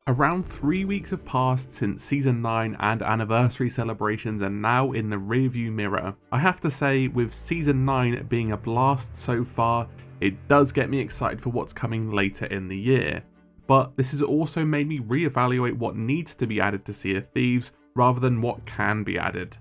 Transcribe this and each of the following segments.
Around 3 weeks have passed since Season 9 and anniversary celebrations are now in the rearview mirror. I have to say, with Season 9 being a blast so far, it does get me excited for what's coming later in the year. But this has also made me reevaluate what needs to be added to Sea of Thieves rather than what can be added.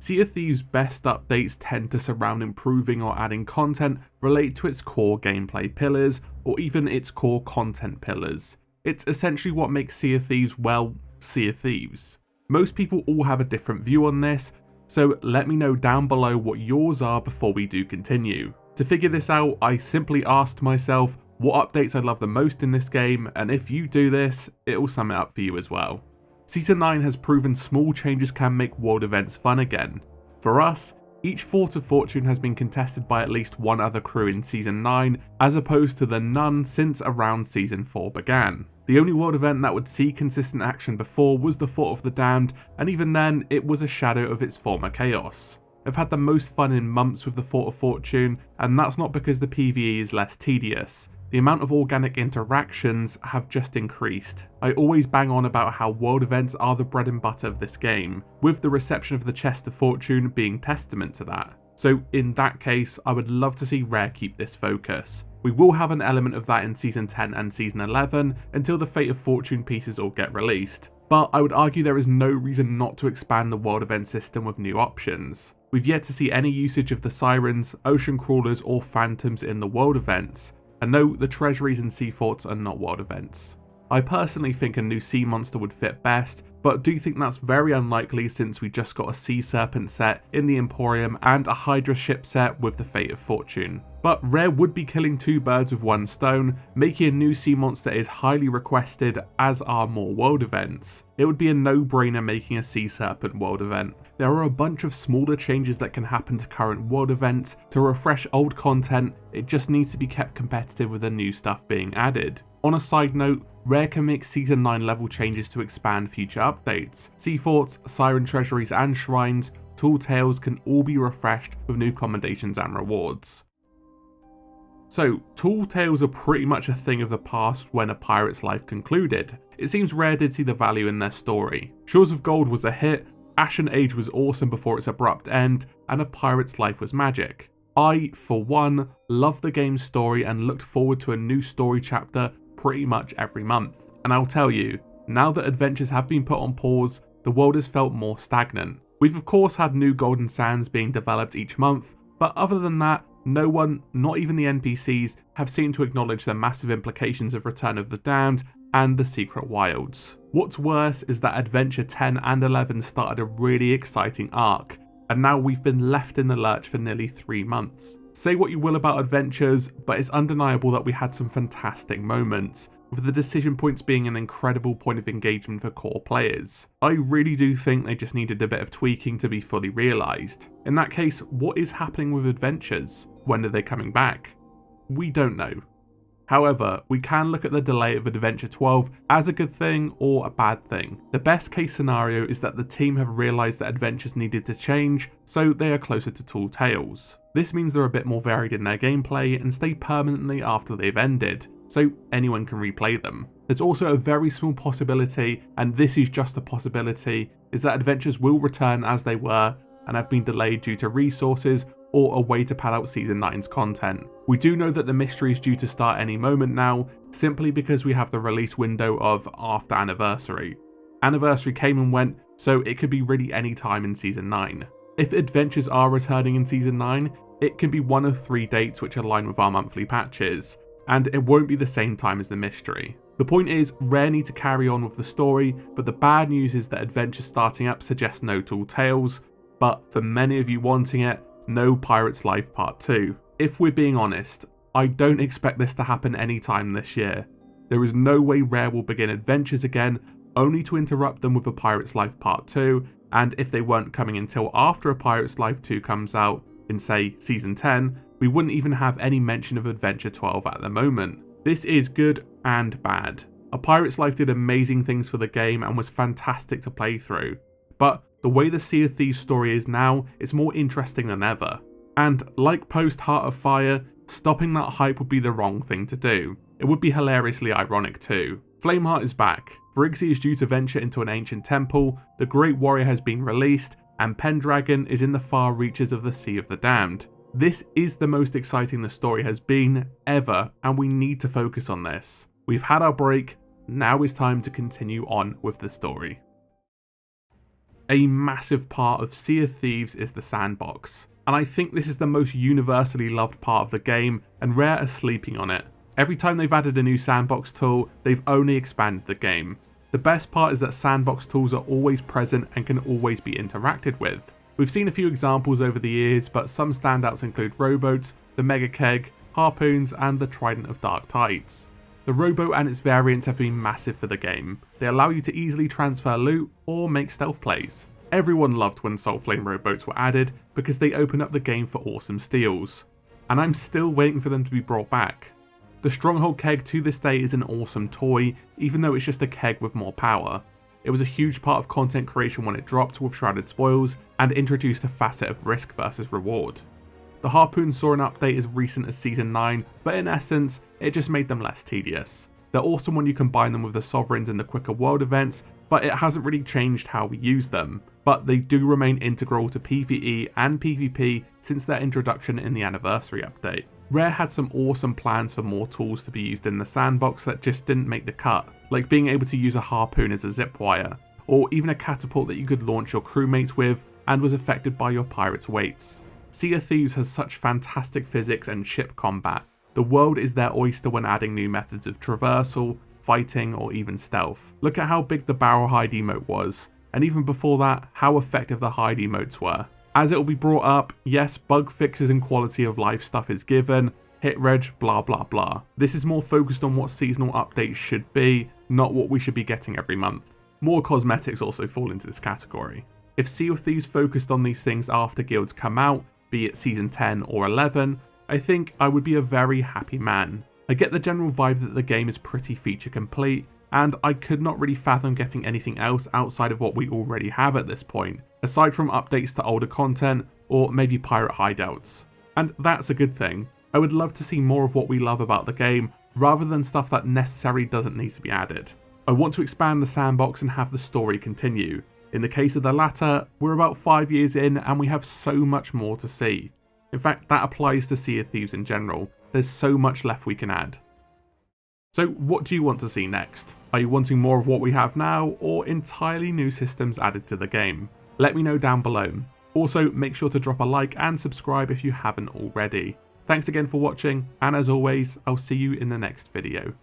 Sea of Thieves' best updates tend to surround improving or adding content related to its core gameplay pillars or even its core content pillars. It's essentially what makes Sea of Thieves, well, Sea of Thieves. Most people all have a different view on this, so let me know down below what yours are before we do continue. To figure this out, I simply asked myself what updates I love the most in this game, and if you do this, it'll sum it up for you as well. Season 9 has proven small changes can make world events fun again. For us, each Fort of Fortune has been contested by at least one other crew in Season 9, as opposed to the none since around Season 4 began. The only world event that would see consistent action before was the Fort of the Damned, and even then, it was a shadow of its former chaos. I've had the most fun in months with the Fort of Fortune, and that's not because the PvE is less tedious. The amount of organic interactions have just increased. I always bang on about how world events are the bread and butter of this game, with the reception of the Chest of Fortune being testament to that. So in that case, I would love to see Rare keep this focus. We will have an element of that in Season 10 and Season 11 until the Fate of Fortune pieces all get released, but I would argue there is no reason not to expand the world event system with new options. We've yet to see any usage of the Sirens, Ocean Crawlers or Phantoms in the world events, and no, the Treasuries and Sea Forts are not world events. I personally think a new sea monster would fit best, but do think that's very unlikely since we just got a Sea Serpent set in the Emporium and a Hydra ship set with the Fate of Fortune. But Rare would be killing two birds with one stone, making a new sea monster is highly requested, as are more world events. It would be a no-brainer making a Sea Serpent world event. There are a bunch of smaller changes that can happen to current world events to refresh old content, it just needs to be kept competitive with the new stuff being added. On a side note, Rare can make Season 9 level changes to expand future updates. Sea Forts, Siren Treasuries and Shrines, Tall Tales can all be refreshed with new commendations and rewards. So, Tall Tales are pretty much a thing of the past when A Pirate's Life concluded. It seems Rare did see the value in their story. Shores of Gold was a hit, Ashen Age was awesome before its abrupt end, and A Pirate's Life was magic. I, for one, love the game's story and looked forward to a new story chapter pretty much every month. And I'll tell you, now that adventures have been put on pause, the world has felt more stagnant. We've of course had new Golden Sands being developed each month, but other than that, no one, not even the NPCs, have seemed to acknowledge the massive implications of Return of the Damned and the Secret Wilds. What's worse is that Adventure 10 and 11 started a really exciting arc, and now we've been left in the lurch for nearly 3 months. Say what you will about Adventures, but it's undeniable that we had some fantastic moments, with the decision points being an incredible point of engagement for core players. I really do think they just needed a bit of tweaking to be fully realised. In that case, what is happening with Adventures? When are they coming back? We don't know. However, we can look at the delay of Adventure 12 as a good thing or a bad thing. The best case scenario is that the team have realised that Adventures needed to change, so they are closer to Tall Tales. This means they're a bit more varied in their gameplay and stay permanently after they've ended, so anyone can replay them. There's also a very small possibility, and this is just a possibility, is that Adventures will return as they were and have been delayed due to resources or a way to pad out Season 9's content. We do know that the mystery is due to start any moment now, simply because we have the release window of after Anniversary. Anniversary came and went, so it could be really any time in Season 9. If Adventures are returning in Season 9, it can be one of 3 dates which align with our monthly patches, and it won't be the same time as the mystery. The point is, Rare need to carry on with the story, but the bad news is that Adventures starting up suggests no Tall Tales, but for many of you wanting it, no Pirate's Life Part 2. If we're being honest, I don't expect this to happen anytime this year. There is no way Rare will begin Adventures again, only to interrupt them with A Pirate's Life Part 2, and if they weren't coming until after A Pirate's Life 2 comes out, in say Season 10, we wouldn't even have any mention of Adventure 12 at the moment. This is good and bad. A Pirate's Life did amazing things for the game and was fantastic to play through, but the way the Sea of Thieves story is now, it's more interesting than ever. And like post Heart of Fire, stopping that hype would be the wrong thing to do. It would be hilariously ironic too. Flameheart is back, Briggsy is due to venture into an ancient temple, the Great Warrior has been released, and Pendragon is in the far reaches of the Sea of the Damned. This is the most exciting the story has been ever, and we need to focus on this. We've had our break, now is time to continue on with the story. A massive part of Sea of Thieves is the sandbox, and I think this is the most universally loved part of the game, and Rare are sleeping on it. Every time they've added a new sandbox tool, they've only expanded the game. The best part is that sandbox tools are always present and can always be interacted with. We've seen a few examples over the years, but some standouts include rowboats, the mega keg, harpoons, and the trident of dark tides. The rowboat and its variants have been massive for the game. They allow you to easily transfer loot or make stealth plays. Everyone loved when Soulflame rowboats were added because they open up the game for awesome steals, and I'm still waiting for them to be brought back. The Stronghold keg to this day is an awesome toy, even though it's just a keg with more power. It was a huge part of content creation when it dropped with Shrouded Spoils, and introduced a facet of risk versus reward. The Harpoon saw an update as recent as Season 9, but in essence, it just made them less tedious. They're awesome when you combine them with the Sovereigns and the quicker world events, but it hasn't really changed how we use them. But they do remain integral to PvE and PvP since their introduction in the Anniversary update. Rare had some awesome plans for more tools to be used in the sandbox that just didn't make the cut, like being able to use a harpoon as a zip wire, or even a catapult that you could launch your crewmates with and was affected by your pirate's weights. Sea of Thieves has such fantastic physics and ship combat. The world is their oyster when adding new methods of traversal, fighting, or even stealth. Look at how big the barrel hide emote was, and even before that, how effective the hide emotes were. As it will be brought up, yes, bug fixes and quality of life stuff is given, hit reg, blah blah blah. This is more focused on what seasonal updates should be, not what we should be getting every month. More cosmetics also fall into this category. If Sea of Thieves focused on these things after guilds come out, be it season 10 or 11, I think I would be a very happy man. I get the general vibe that the game is pretty feature complete, and I could not really fathom getting anything else outside of what we already have at this point, aside from updates to older content or maybe pirate hideouts. And that's a good thing. I would love to see more of what we love about the game, rather than stuff that necessarily doesn't need to be added. I want to expand the sandbox and have the story continue. In the case of the latter, we're about 5 years in and we have so much more to see. In fact, that applies to Sea of Thieves in general. There's so much left we can add. So what do you want to see next? Are you wanting more of what we have now, or entirely new systems added to the game? Let me know down below. Also, make sure to drop a like and subscribe if you haven't already. Thanks again for watching, and as always, I'll see you in the next video.